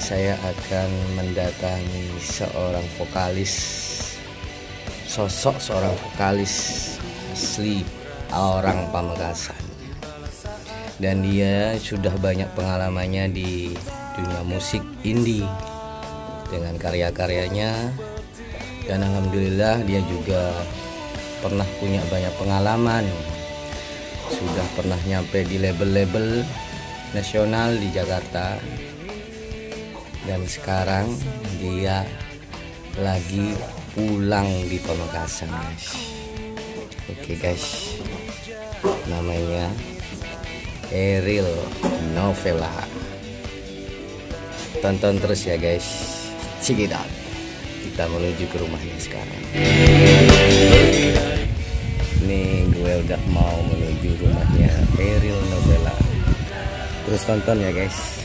saya akan mendatangi seorang vokalis, sosok seorang vokalis asli orang Pamekasan, dan dia sudah banyak pengalamannya di dunia musik indie dengan karya-karyanya, dan alhamdulillah dia juga pernah punya banyak pengalaman, sudah pernah nyampe di label-label nasional di Jakarta, dan sekarang dia lagi pulang di Pamekasan, guys. Oke guys, namanya Ariel Novela. Tonton terus ya guys, check it out. Kita menuju ke rumahnya sekarang. Nih gue udah mau menuju rumahnya Ariel Novela. Terus tonton ya guys.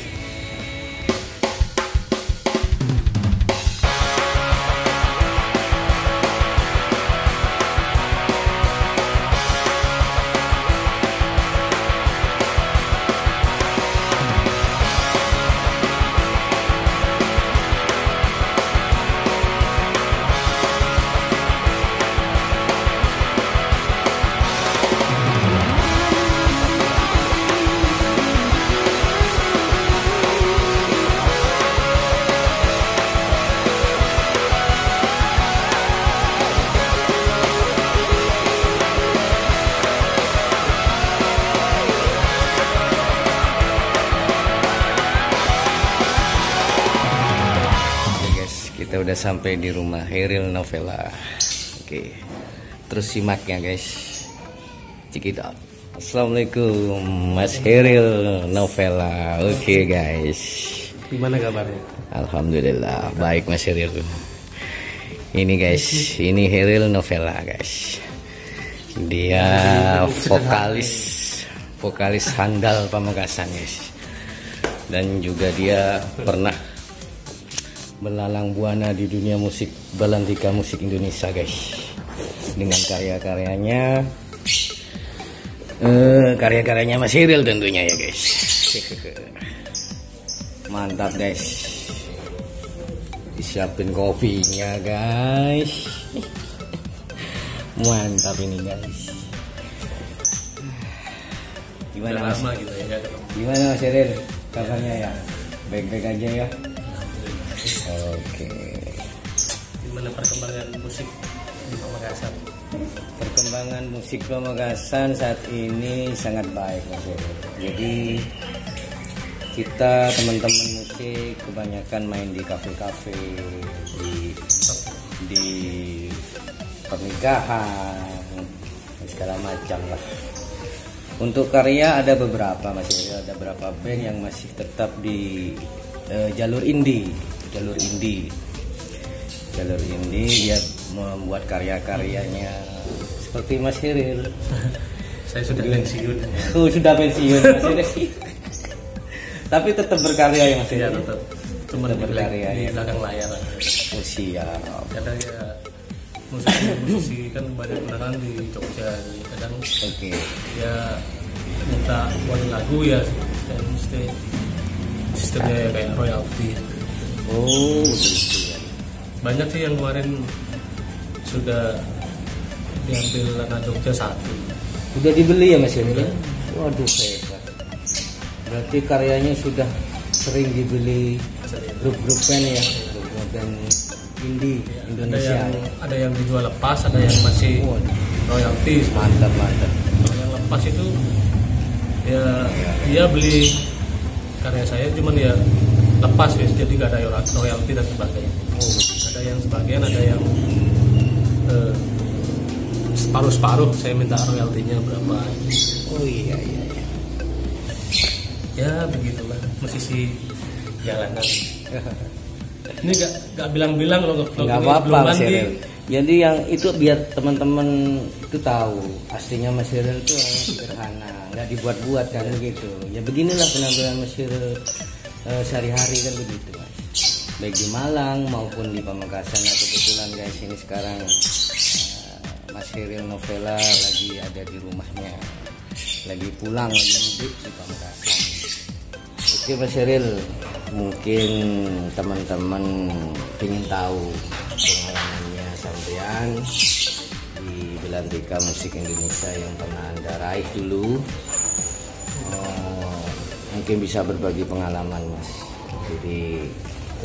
Kita udah sampai di rumah Ariel Novela. Oke, terus simaknya guys, check it out. Assalamualaikum Mas Ariel Novela. Oke guys, gimana kabarnya? Alhamdulillah baik Mas Ariel. Ini guys, ini Ariel Novela guys. Dia vokalis handal Pamekasan guys, dan juga dia pernah melalang buana di dunia musik Balantika musik Indonesia guys, dengan karya-karyanya Mas Ariel tentunya ya guys. Mantap guys, disiapin kopinya guys. Mantap ini guys. Gimana Mas? Gimana Mas Ariel kabarnya ya? Baik-baik aja ya? Oke. Gimana perkembangan musik di Pamekasan? Perkembangan musik Pamekasan saat ini sangat baik Mas Ariel. Jadi kita teman-teman musik kebanyakan main di kafe-kafe, di pernikahan, segala macam lah. Untuk karya ada beberapa Mas Ariel, ada beberapa band yang masih tetap di jalur indie. Dia membuat karya-karyanya seperti Mas Ariel. Saya sudah pensiun. Sudah pensiun Mas Ariel. Tapi tetap berkarya ya Mas Ariel. Ya tetap. Cuma berkarya di belakang layar. Oh siap. Kadang ya musisi kan banyak kenalan di Jogja. Kadang ya minta buat lagu ya saya mesti sistemnya kayak royalty. Oh begitu ya. Banyak sih yang kemarin sudah diambil anak Jogja 1. Udah dibeli ya Mas Ariel? Waduh hebat. Berarti karyanya sudah sering dibeli grup-grup band ya, grup band indie Indonesia. Ada yang dijual lepas, ada yang masih royalti. Mantap. Kalau yang lepas itu ya dia beli karya saya, cuman ya lepas guys, jadi gak ada royalti dan sebagainya. Ada yang sebagian, ada yang separuh saya minta royaltinya berapa. Oh iya. Ya begitulah musisi jalanan. Ini gak bilang-bilang loh, nggak apa-apa Mas Ariel. Jadi yang itu biar teman-teman itu tahu aslinya Mas Ariel itu orang yang sederhana, nggak dibuat-buat kan gitu. Ya beginilah penampilan Mas Ariel sehari-hari kan begitu Mas. Baik di Malang maupun di Pamekasan. Nah kebetulan guys ini sekarang Mas Ariel Novela lagi ada di rumahnya, lagi pulang, lagi mudik di Pamekasan. Oke Mas Sheryl, mungkin teman-teman ingin tahu pengalamannya sampean di Belantika Musik Indonesia yang pernah Anda raih dulu. Mungkin bisa berbagi pengalaman Mas. Jadi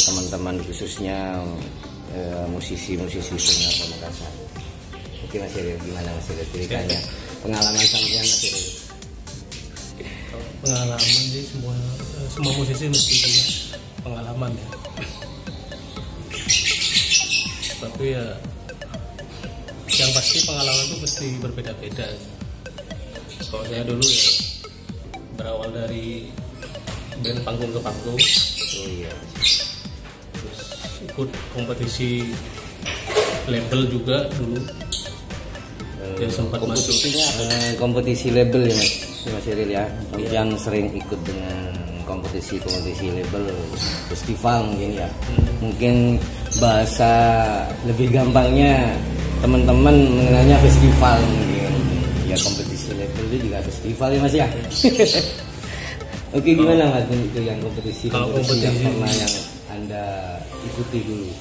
teman-teman khususnya musisi-musisi senior Pamekasan. Oke Mas Sheryl, gimana Mas Sheryl ceritanya pengalaman sampean Mas Sheryl? Pengalaman sih semua musisi mesti punya pengalaman ya. Tapi ya yang pasti pengalaman itu mesti berbeda-beda. Kalau saya dulu ya berawal dari band panggung ke panggung. Oh iya. Terus ikut kompetisi label juga dulu. Ya sempat kompetisinya kompetisi label ya Mas Sheryl ya. Yang sering ikut dengan kompetisi label, festival mungkin ya. Mungkin bahasa lebih gampangnya teman-teman mengenalnya festival mungkin. Ya kompetisi label itu juga festival ya Mas ya. Oke, gimana Mas itu yang kompetisi yang pernah yang Anda ikuti dulu?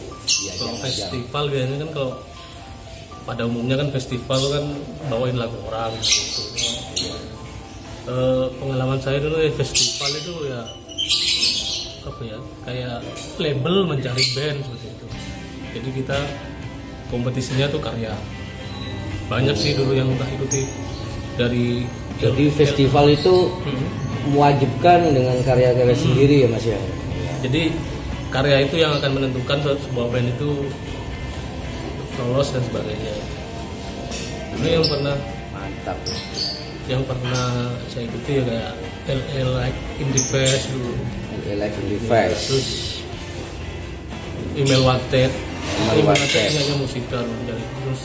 Ya, kalau festival biasanya kan kalau pada umumnya kan festival kan bawain lagu orang gitu. Pengalaman saya dulu ya festival itu ya apa ya, kayak label mencari band seperti itu. Jadi kita kompetisinya tuh karya. Banyak sih dulu yang kita ikuti dari. Jadi festival itu mewajibkan dengan karya-karya sendiri ya Mas ya. Jadi karya itu yang akan menentukan sebuah band itu lolos dan sebagainya. Ini yang pernah mantap. Yang pernah saya ikuti ya kayak LL Like in the Face dulu. LL Like in the Face. Terus Email Wanted. Email Wanted hanya musikal dari terus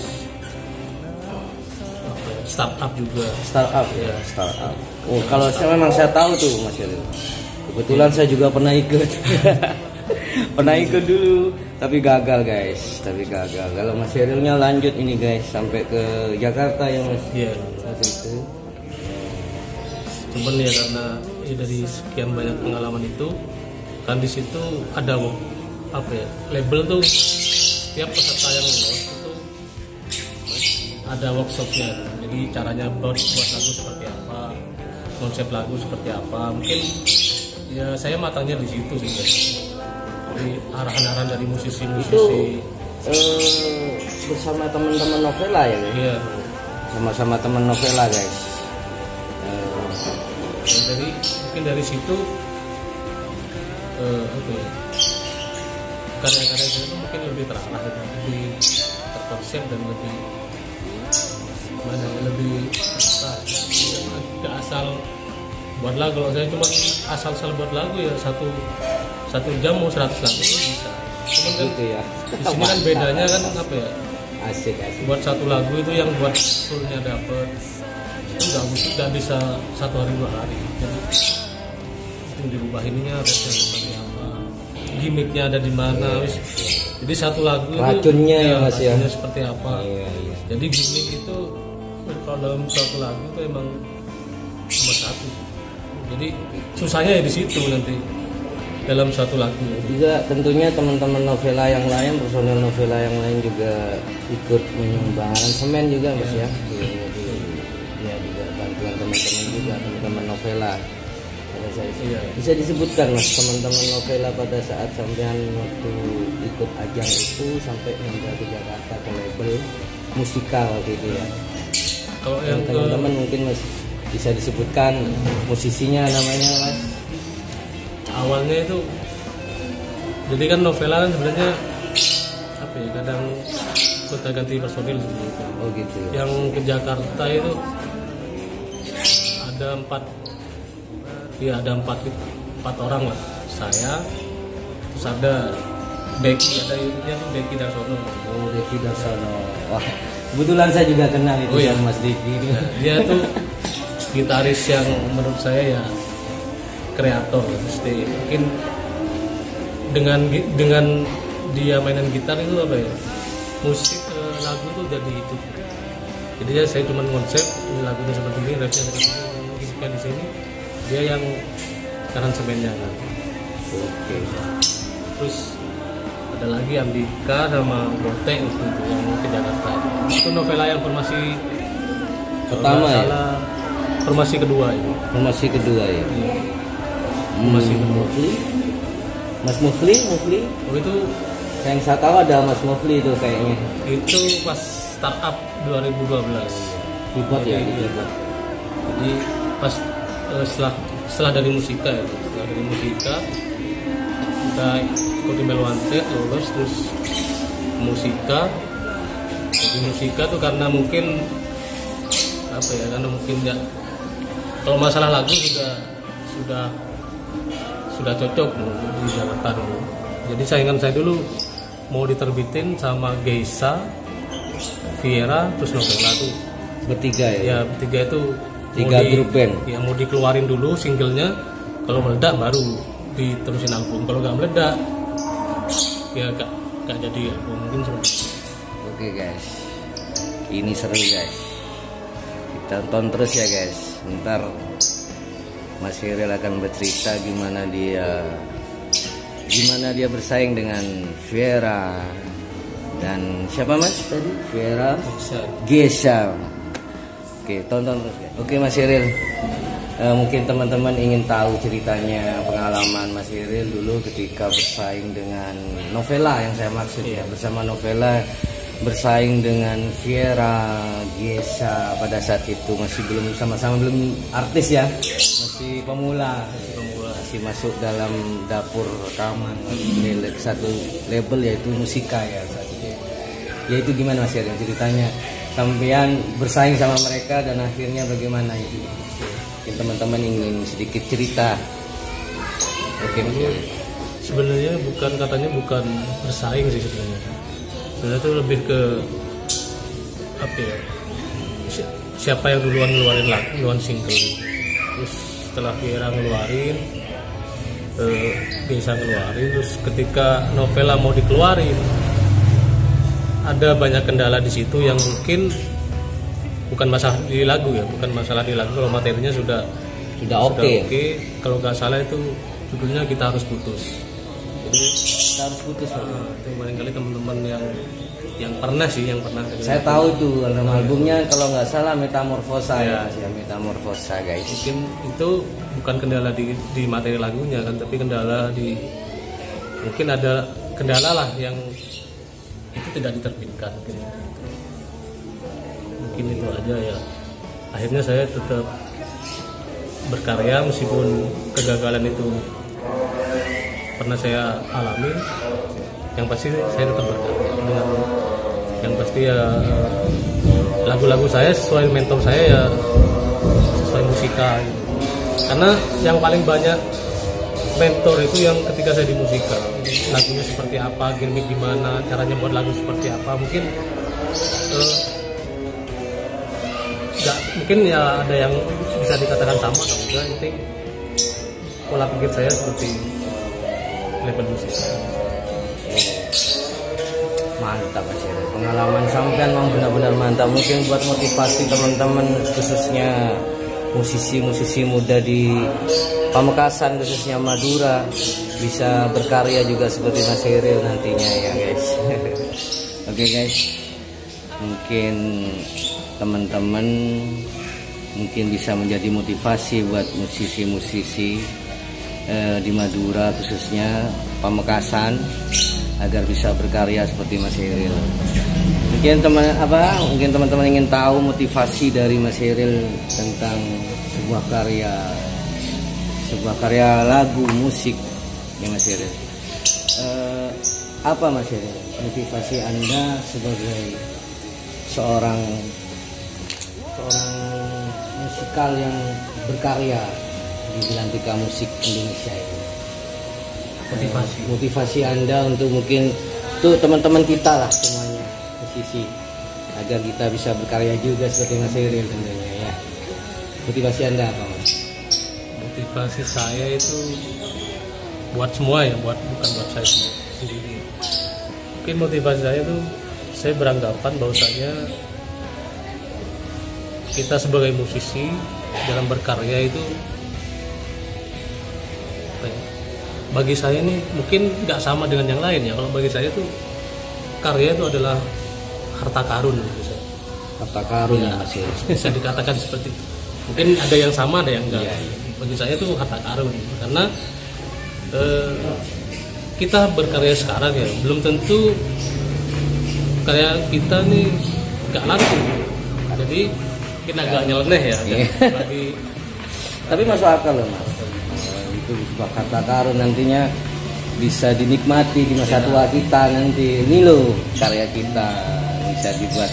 Startup juga. Startup ya, Startup. Oh, kalau saya memang saya tahu tuh Mas Sheryl. Kebetulan saya juga pernah ikut. Pernah ikut dulu, tapi gagal guys. Kalau Mas Sherylnya lanjut ini guys sampai ke Jakarta ya Mas. Iya. Waktu itu. Cuman ya karena ya dari sekian banyak pengalaman itu kan di situ ada apa ya, label tuh setiap peserta yang lolos itu ada workshopnya. Jadi caranya buat lagu seperti apa, konsep lagu seperti apa. Mungkin ya saya matangnya di situ sih guys. Dari arahan-arahan dari musisi-musisi itu bersama teman-teman Novela ya guys? Iya. Sama-sama teman Novela guys. Dari mungkin dari situ apa ya, karya-karya itu mungkin lebih terarah, lebih terkonsep dan lebih lebih tidak asal buat lagu. Kalau saya cuma asal-asal buat lagu ya satu jam mau 100 lagu bisa. Cuman kan gitu ya. Di sini kan bedanya kan apa ya? Asik. Buat satu lagu itu yang buat fullnya dapet itu nggak bisa 1 hari 2 hari. Jadi itu dirubah ininya harusnya seperti apa, gimmicknya ada di mana. Jadi satu lagu racunnya itu, ya Mas ya. Seperti apa. Iya. Jadi gimmick itu kalau dalam satu lagu itu emang cuma satu. Jadi susahnya ya di situ nanti dalam satu lagu. Juga tentunya teman-teman Novela yang lain, personel Novela yang lain juga ikut menyumbang aransemen juga Mas ya. Ya juga bantuan teman-teman juga, teman-teman Novela. Bisa disebutkan Mas teman-teman Novela pada saat sampean waktu ikut ajang itu sampai hingga ke Jakarta ke label musikal gitu ya. Kalau yang teman-teman mungkin Mas bisa disebutkan musisinya namanya Mas. Awalnya itu jadi kan Novela kan sebenarnya apa ya, kadang kota ganti personil seperti itu. Oh gitu. Yang ke Jakarta itu ada 4 orang lah. Saya terus ada Becky, ada itunya tuh Becky Darsono. Oh Becky Darsono. Wah, kebetulan saya juga kenal itu ya Mas Becky. Nah, dia tuh gitaris yang menurut saya ya kreator. Mesti mungkin dengan dia mainan gitar itu apa ya, musik lagu tuh jadi hidup. Jadi ya saya cuma konsep ini lagunya seperti ini, refnya seperti ini, musiknya di sini. Dia yang aransemennya kan. Oke. Terus ada lagi Andika sama Botek itu yang ke Jakarta. Itu novela yang formasi Pertama ya? Formasi kedua itu. Formasi kedua ya. Formasi kedua. Mas Mufli. Oh itu Yang saya tahu ada Mas Mufli itu kayaknya. itu pas startup 2012. Dibuat ya. Jadi pas setelah dari musika ya, setelah dari musika kita ikut email wanted lolos terus musika. Jadi musika tuh karena mungkin apa ya, karena mungkin ya kalau masalah lagu sudah cocok di Jakarta dulu. Jadi saingan saya dulu mau diterbitin sama Geisha, Viera, terus Novela tuh Bertiga ya. ya bertiga itu 3 grup band. Ya mau dikeluarin dulu singlenya, kalau meledak baru diterusin album. Kalau nggak meledak ya gak jadi album, mungkin seperti itu. Oke guys, ini seru guys, kita tonton terus ya guys. Ntar Mas Cyril akan bercerita gimana dia bersaing dengan Viera dan siapa Mas tadi? Viera, Geisha. Oke, tonton terus guys. Oke Mas Cyril, mungkin teman-teman ingin tahu ceritanya, pengalaman Mas Cyril dulu ketika bersaing dengan Novela yang saya maksud ya, bersama Novela bersaing dengan Viera, Geisha pada saat itu masih belum sama-sama belum artis ya, masih pemula, masih masuk dalam dapur rekaman milik satu label yaitu Musika ya saat itu. Ya itu gimana Mas Cyril ceritanya? Sampean bersaing sama mereka dan akhirnya bagaimana itu? Mungkin teman-teman ingin sedikit cerita. Oke Mas Cyril. Sebenarnya bukan bersaing sih sebenarnya. Sebenarnya itu lebih ke apa ya? Siapa yang duluan ngeluarin single. Terus setelah Viera ngeluarin, bisa ngeluarin, terus ketika Novela mau dikeluarin, ada banyak kendala di situ yang mungkin bukan masalah di lagu ya, bukan masalah di lagu. Kalau materinya sudah oke. Kalau nggak salah itu judulnya Kita Harus Putus. Jadi Kita Harus Putus. itu barangkali teman-teman yang pernah Saya tahu itu albumnya kalau nggak salah Metamorfosa ya, Metamorfosa guys. Mungkin itu bukan kendala di materi lagunya kan, tapi kendala mungkin ada kendala lah yang itu tidak diterbitkan gitu. Mungkin itu aja ya. Akhirnya saya tetap berkarya meskipun kegagalan itu pernah saya alami. Yang pasti saya tetap berkarya dengan yang pasti ya lagu-lagu saya sesuai mentor saya ya, sesuai musika gitu. Karena yang paling banyak mentor itu yang ketika saya di musika, lagunya seperti apa, gimmick gimana, caranya buat lagu seperti apa, mungkin mungkin ya ada yang bisa dikatakan sama atau enggak, penting pola pikir saya seperti label musik. Mantap Mas Cyril, pengalaman sampean memang benar-benar mantap. Mungkin buat motivasi teman-teman khususnya musisi-musisi muda di Pamekasan khususnya Madura bisa berkarya juga seperti Mas Cyril nantinya ya guys. Oke guys, mungkin teman-teman mungkin bisa menjadi motivasi buat musisi-musisi di Madura khususnya Pamekasan agar bisa berkarya seperti Mas Cyril. Mungkin teman-teman ingin tahu motivasi dari Mas Cyril tentang sebuah karya lagu musik ya Mas Cyril. Apa Mas Cyril motivasi Anda sebagai seorang musikal yang berkarya di Belantika Musik Indonesia itu? Motivasi Anda untuk mungkin tuh teman-teman kita lah semuanya musisi agar kita bisa berkarya juga seperti Mas Cyril tentunya ya. Motivasi Anda apa Mas? Motivasi saya itu buat semua ya, bukan buat saya sendiri. Mungkin motivasi saya itu saya beranggapan bahwasanya kita sebagai musisi dalam berkarya itu apa ya, bagi saya ini mungkin nggak sama dengan yang lain ya. Kalau bagi saya tuh karya itu adalah harta karun gitu saya. Harta karun ya, bisa dikatakan seperti itu. Mungkin ada yang sama, ada yang enggak. Iya. Bagi saya itu harta karun karena kita berkarya sekarang ya, belum tentu karya kita nih nggak laku. Jadi kita agak nyeleneh ya. Tapi masuk akal loh Mas. Itu sebuah harta karun nantinya bisa dinikmati di masa tua kita nanti. Ini loh karya kita bisa dibuat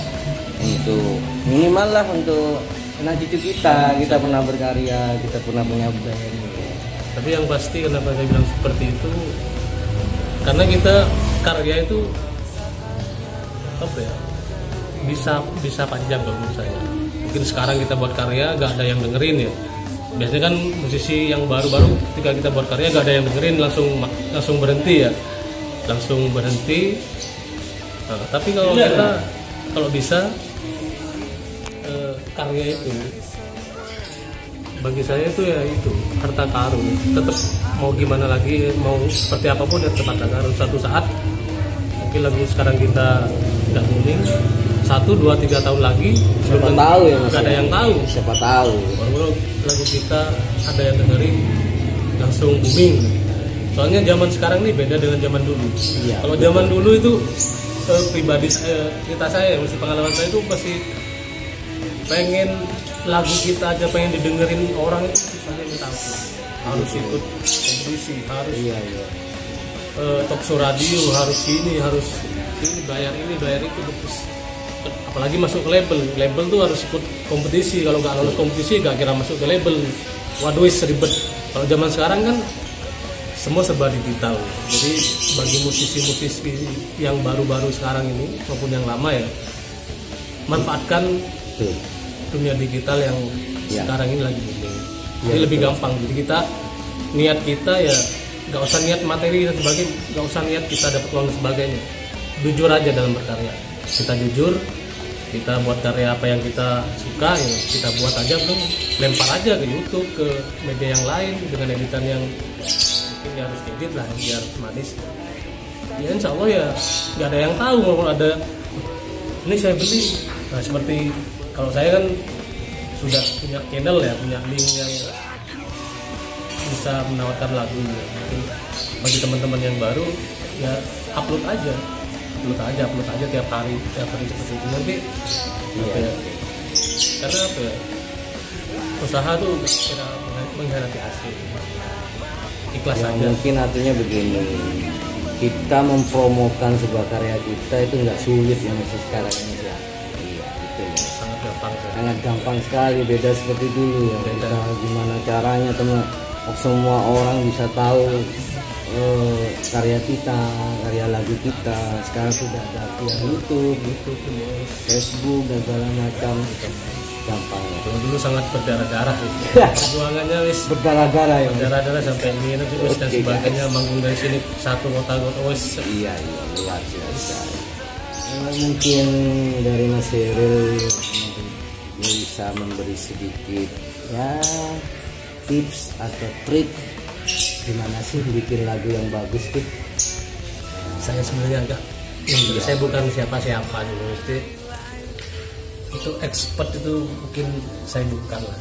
untuk minimal lah untuk anak cucu kita pernah berkarya, kita pernah punya band. Tapi yang pasti kenapa saya bilang seperti itu, karena kita karya itu apa ya, bisa panjang kalau menurut saya. Mungkin sekarang kita buat karya gak ada yang dengerin ya. Biasanya kan musisi yang baru-baru ketika kita buat karya gak ada yang dengerin langsung berhenti ya, langsung berhenti. Nah, tapi kalau bisa karya itu bagi saya itu ya itu harta karun. Tetap mau gimana lagi, mau seperti apapun ya tetap harta karun. Suatu saat mungkin lagu sekarang kita nggak booming, 1, 2, 3 tahun lagi siapa tahu ya Mas, nggak ada yang tahu, siapa tahu baru lagu kita ada yang dengerin langsung booming. Soalnya zaman sekarang nih beda dengan zaman dulu. Iya, kalau zaman dulu itu pribadi cerita saya, mesti pengalaman saya itu pasti pengen lagu kita aja pengen didengerin orang itu susahnya minta ampun. Harus ikut kompetisi, harus talk show radio, harus ini bayar itu. Terus apalagi masuk ke label tuh harus ikut kompetisi. Kalau nggak lolos kompetisi nggak kira masuk ke label. Waduh ribet. Kalau zaman sekarang kan semua serba digital. Jadi bagi musisi-musisi yang baru-baru sekarang ini maupun yang lama ya, manfaatkan dunia digital yang sekarang ini lagi booming. Jadi lebih gampang. Jadi niat kita ya nggak usah niat materi dan sebagainya, nggak usah niat kita dapat uang dan sebagainya. Jujur aja dalam berkarya. Kita jujur, kita buat karya apa yang kita suka ya kita buat aja, belum lempar aja ke YouTube, ke media yang lain dengan editan yang mungkin harus edit lah biar manis. Ya insya Allah ya nggak ada yang tahu kalau ada ini saya beli. Nah seperti kalau saya kan sudah punya channel ya, punya link yang bisa menawarkan lagu ya. Mungkin bagi teman-teman yang baru ya upload aja tiap hari seperti itu nanti. Ya, karena apa ya, usaha tuh kira mengkhianati hasil, ikhlas ya, aja. Mungkin artinya begini, kita mempromokan sebuah karya kita itu nggak sulit ya masih sekarang ini ya. Sangat gampang sekali, beda seperti dulu ya. Kita gimana caranya semua orang bisa tahu karya kita, karya lagu kita. Sekarang sudah ada via YouTube, Facebook dan segala macam. Gampang. Kalau dulu sangat berdarah-darah sih. Perjuangannya wis berdarah-darah ya. Berdarah-darah sampai ini dan sebagainya, manggung dari sini satu kota wis. Iya luar biasa. Mungkin dari Mas Sheryl bisa memberi sedikit ya tips atau trik gimana sih bikin lagu yang bagus tuh. Saya sebenarnya enggak, saya bukan siapa-siapa gitu. Itu expert itu mungkin saya bukan lah,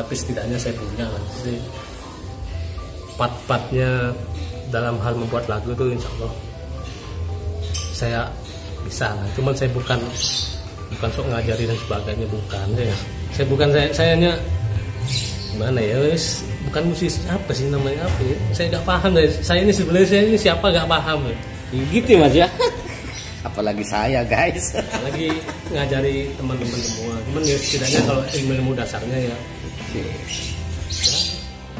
tapi setidaknya saya punya lah. Jadi part-partnya dalam hal membuat lagu itu insya Allah saya bisa lah. Cuman saya bukan sok ngajari dan sebagainya, bukan ya. Saya hanya gimana ya, wis bukan musisi apa sih namanya apa ya, saya nggak paham deh. Saya ini sebenarnya siapa nggak paham ya. Gitu Mas ya. Apalagi saya guys. Lagi ngajari teman-teman semua. Cuman ya setidaknya kalau ilmu dasarnya ya,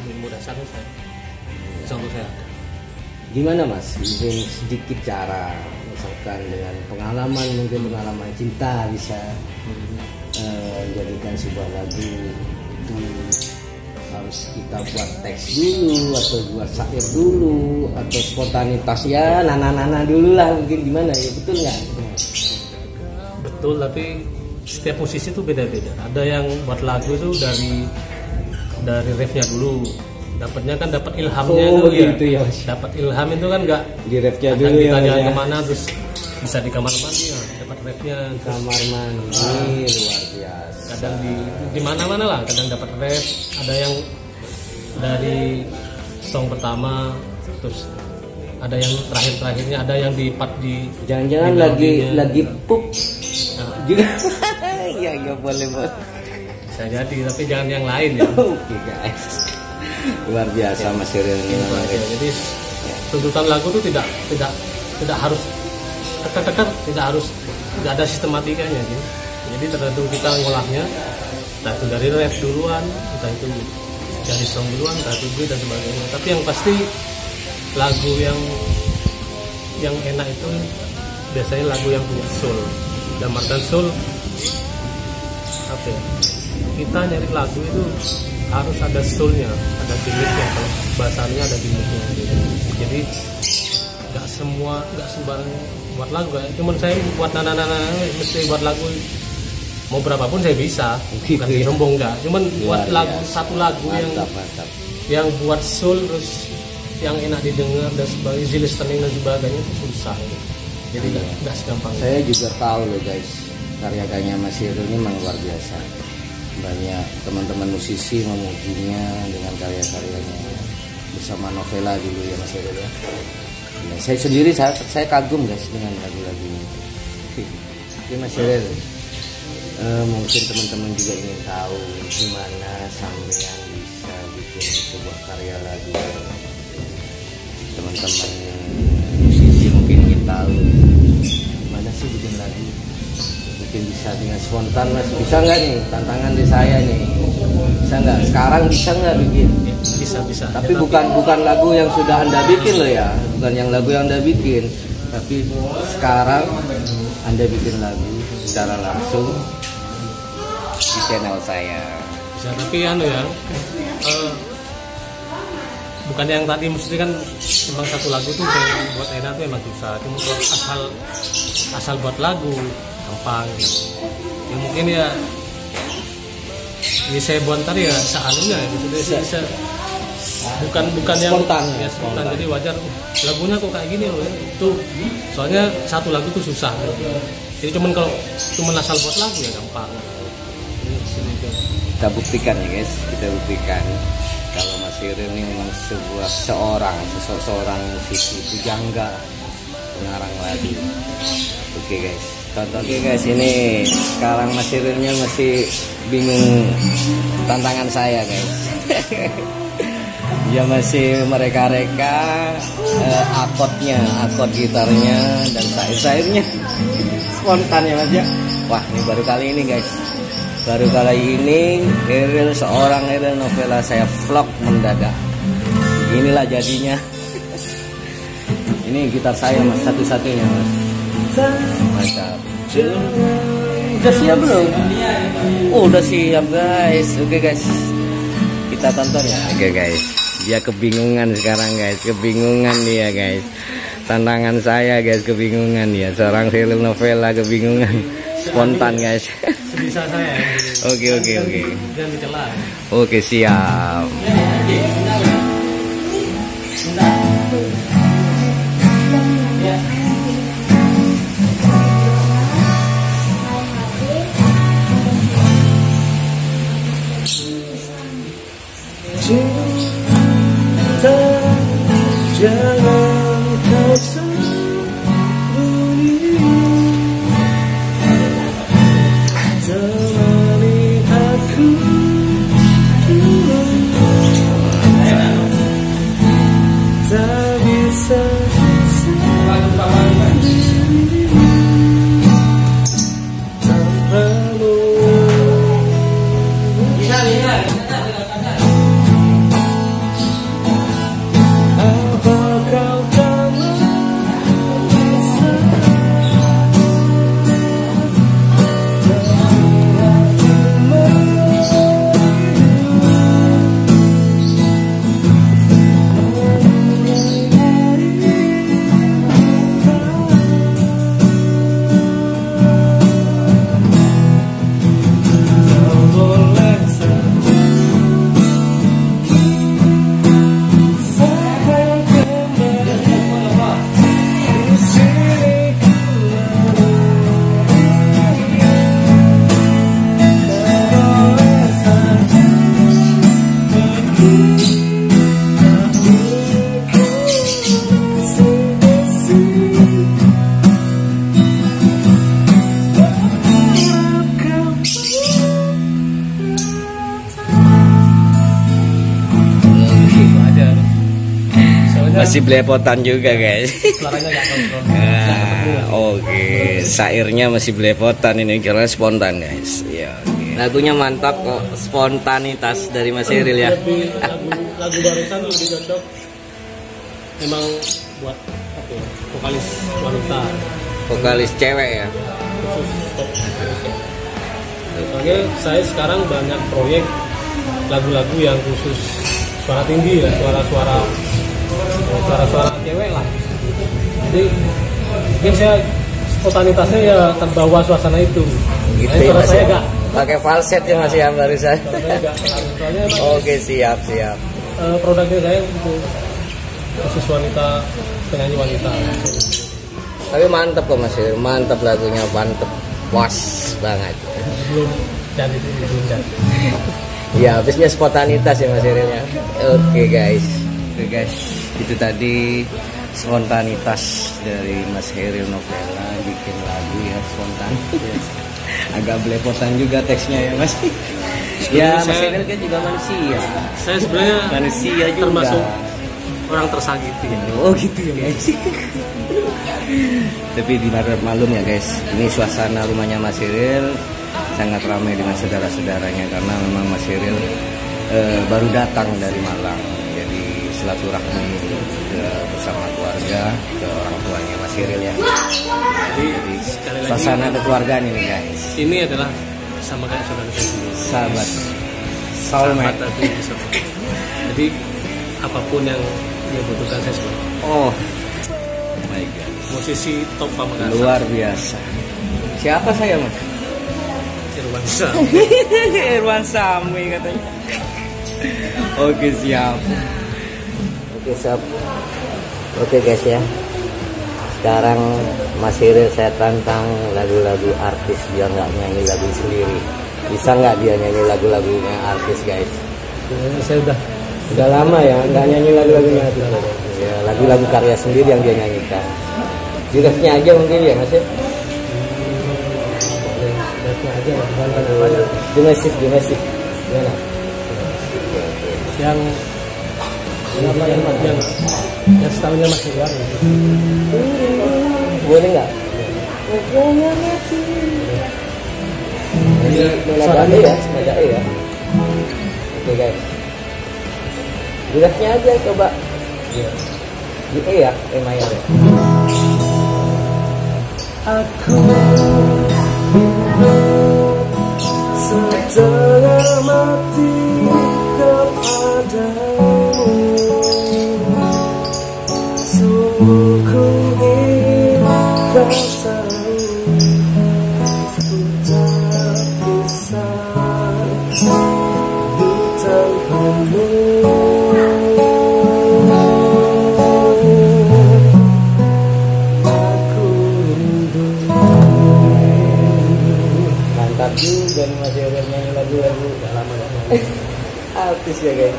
ilmu dasarnya saya insya Allah saya ada. Gimana Mas, mungkin sedikit cara misalkan dengan pengalaman cinta bisa menjadikan sebuah lagu itu harus kita buat teks dulu atau buat syair dulu atau spontanitas ya nana dulu lah, mungkin gimana ya, betul nggak? Betul, tapi setiap musisi itu beda-beda. Ada yang buat lagu itu dari riffnya dulu, dapatnya kan dapat ilhamnya itu begitu ya, Mas. dapat ilham itu kan nggak Di refnya kadang dulu kita ya, jalan Mas, ya. kemana terus bisa di kamar mandi ya dapat refnya, Kamar mandi luar biasa. kadang di mana-mana lah, kadang dapat ref, ada yang dari song pertama, terus ada yang terakhir-terakhirnya, ada yang di part di Jangan-jangan di melodinya. lagi pup Nah, juga. Ya nggak boleh, Bos. bisa jadi, tapi jangan yang lain ya. Oke guys, luar biasa Mas Iril ini Itu memang, aja. guys. Jadi tuntutan lagu itu tidak harus tekar-tekar, tidak ada sistematikanya gitu. Jadi tergantung kita ngolahnya, entah itu dari ref duluan, entah itu dari song duluan, entah itu beat dan sebagainya. Tapi yang pasti lagu yang enak itu biasanya lagu yang punya soul. Dan markan soul apa ya? Kita nyari lagu itu harus ada soulnya, ada gimmicknya. Kalau bahasanya ada gimmicknya. Jadi nggak sembarang buat lagu. Cuman saya buat nana mesti buat lagu. Mau berapapun saya bisa, bukan Gitu ya. sombong enggak. Cuman buat Luar lagu biasa. satu lagu Mantap. yang buat soul terus yang enak didengar dan sebagainya, easy listening dan sebagainya itu susah. Jadi nggak segampang. Saya juga tahu loh guys, karya-karyanya Mas Iril ini memang luar biasa. Banyak teman-teman musisi memujinya dengan karya-karyanya bersama Novela dulu ya Mas Iril ya. Ya, saya sendiri saya kagum guys dengan lagu-lagunya. Oke Mas Iril, mungkin teman-teman juga ingin tahu gimana sampean bisa bikin sebuah karya lagu. Teman-teman musisi mungkin ingin tahu gimana sih bikin lagu. Mungkin bisa dengan spontan Mas, bisa nggak nih tantangan di saya nih, bisa nggak sekarang, bisa nggak bikin? Ya, bisa. Tapi Ya, bukan lagu yang sudah Anda bikin loh ya, bukan yang lagu yang Anda bikin, tapi sekarang Anda bikin lagu secara langsung di channel saya. bisa. Tapi bukan yang tadi mesti kan memang satu lagu tuh kayak buat enak tuh emang susah. Cuma kalau asal buat lagu gampang gitu. Ya mungkin ya ini saya buat ntar ya seadanya ya. Bisa bukan yang Spontan. ya spontan, jadi wajar lagunya kok kayak gini loh ya. Itu soalnya satu lagu tuh susah gitu. Jadi kalau cuman asal buat lagu ya gampang. Kita buktikan ya guys, kita buktikan kalau Mas Iril ini memang seorang musisi pujangga, pengarang lagu. Oke guys, tonton guys, ini sekarang Mas Irilnya masih bingung tantangan saya guys. Dia masih mereka-reka akord gitarnya dan sair-sairnya spontan ya Mas ya. Wah ini baru kali ini guys, baru kali ini seorang Iril Novela saya vlog mendadak. Inilah jadinya. Ini gitar saya Mas, satu-satunya Mas. Mantap. Udah siap belum? Oh udah siap guys. Oke guys, kita tonton ya. Oke guys, dia kebingungan sekarang guys, kebingungan dia guys. Tantangan saya guys, kebingungan ya. Seorang Iril Novela kebingungan, spontan guys. Sebisa saya. Oke. Jangan dicela. Oke siap. Cinta jangan kau sembunyi, temani aku dulu. masih belepotan juga guys. Suaranya nggak kontrol. Oke, syairnya masih belepotan ini karena spontan guys. Ya, lagunya mantap kok, spontanitas dari Mas Heril ya. Lagu barusan lebih cocok memang buat apa ya, vokalis wanita, vokalis cewek ya. khusus top. Soalnya saya sekarang banyak proyek lagu-lagu yang khusus suara tinggi ya, suara-suara cewek lah. Jadi mungkin saya spontanitasnya ya terbawa suasana itu. Gitu ya, ya, saya enggak pakai falset ya Mas ya barusan. Soalnya Oke, siap. produknya saya untuk khusus wanita, penyanyi wanita. Tapi mantep kok Mas Heril, mantep lagunya, mantep, was banget. Belum jadi. Ya, habisnya spontanitas ya Mas Heril ya. Oke guys, itu tadi spontanitas dari Mas Heril Novela bikin lagu ya, spontan. Agak belepotan juga teksnya ya Mas. Ya, Mas Heril kan juga manusia. Saya sebenarnya Manusia juga. termasuk orang tersakiti. Oh gitu ya guys. Tapi di malum ya guys, ini suasana rumahnya Mas Heril sangat ramai dengan saudara-saudaranya karena memang Mas Heril baru datang dari Malang, jadi silaturahmi bersama keluarga ke orang tuanya Mas Heril ya. Jadi suasana kekeluargaan ini guys. Ini adalah sama kayak saudara saya sendiri. Sahabat, soulmate. Jadi apapun yang dia butuhkan saya semua. Oh my god, musisi top Pamekasan. Luar biasa. Siapa saya Mas? Irwan Sami. Irwan Sami katanya. Oke siap. Oke guys ya. Sekarang Mas Heril saya tantang lagu-lagu artis, dia nggak nyanyi lagu sendiri. Bisa nggak dia nyanyi lagu-lagunya artis guys? Saya udah lama ya nggak nyanyi lagu-lagunya artis. Ya, lagu-lagu karya sendiri yang dia nyanyikan. Judulnya aja mungkin ya Mas ya. Domestik gimana? Yang setahunnya masih luar. Boleh nggak? Ini nada ya. Oke guys. Jelasnya aja coba. Di E ya, E mayor ya. Aku setengah mati kepadamu, sungguh ku ingin kau tahu, ku tak bisa hidup tanpamu. Mantap juga nih Mas Heril nyanyi lagu-lagu udah lama artis ya guys.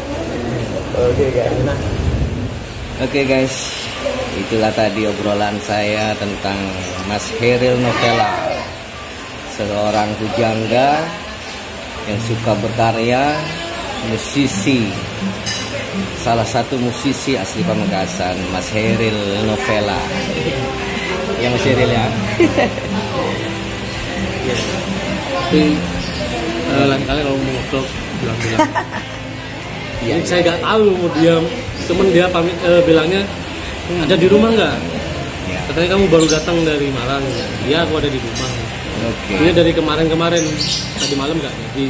Oke guys, itulah tadi obrolan saya tentang Mas Heril Novela, seorang pujangga yang suka berkarya, musisi, salah satu musisi asli Pamekasan, Mas Heril Novela. Ya Mas Heril ya. Tapi lain kali kalau mau vlog bilang-bilang. Iya. Saya nggak tahu mau dia, cuman dia pamit bilangnya ada di rumah nggak? Ya. Katanya kamu baru datang dari Malang. Iya, aku ada di rumah. Oke. Ini dari kemarin tadi malam nggak jadi.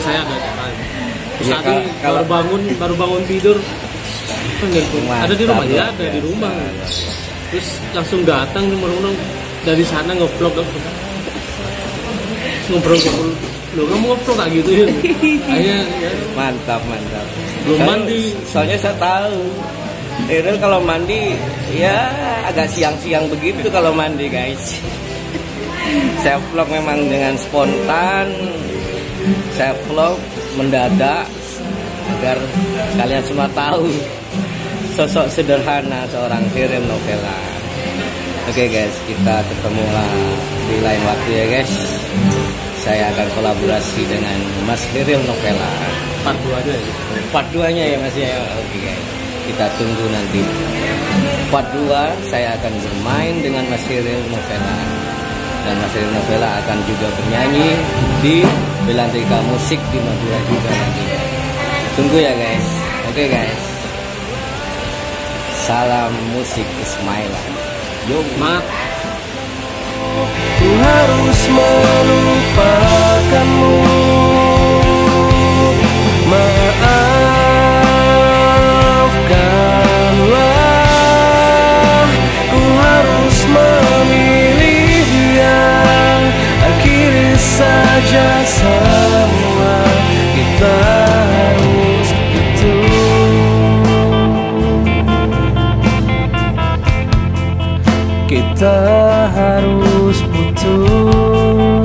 Saya ada jalan. Ya, Saat baru bangun tidur. Ada di rumah ya, ada di rumah. Terus langsung datang merunung dari sana ngevlog. Ngobrol lo kamu ngevlog kayak gitu ya. Akhirnya ya. Mantap. Belum mandi. Soalnya saya tahu Heril kalau mandi ya agak siang-siang begitu kalau mandi guys. Saya vlog memang dengan spontan. Saya vlog mendadak agar kalian semua tahu sosok sederhana seorang Heril Novela. Oke guys, kita ketemu lah di lain waktu ya guys. Saya akan kolaborasi dengan Mas Heril Novela. Part 2 aja ya. Part 2-nya ya Mas ya. Oke guys. kita tunggu nanti part 2. Saya akan bermain dengan Mas Cyril Novela, dan Mas Cyril Novela akan juga bernyanyi di Belantika Musik di Madura juga nanti. Tunggu ya guys. Oke guys, salam musik Ismailan. Yo mat. Ku harus melupakanmu. Maafkanlah, ku harus memilih yang akhiri saja semua. Kita harus putus. Kita harus putus.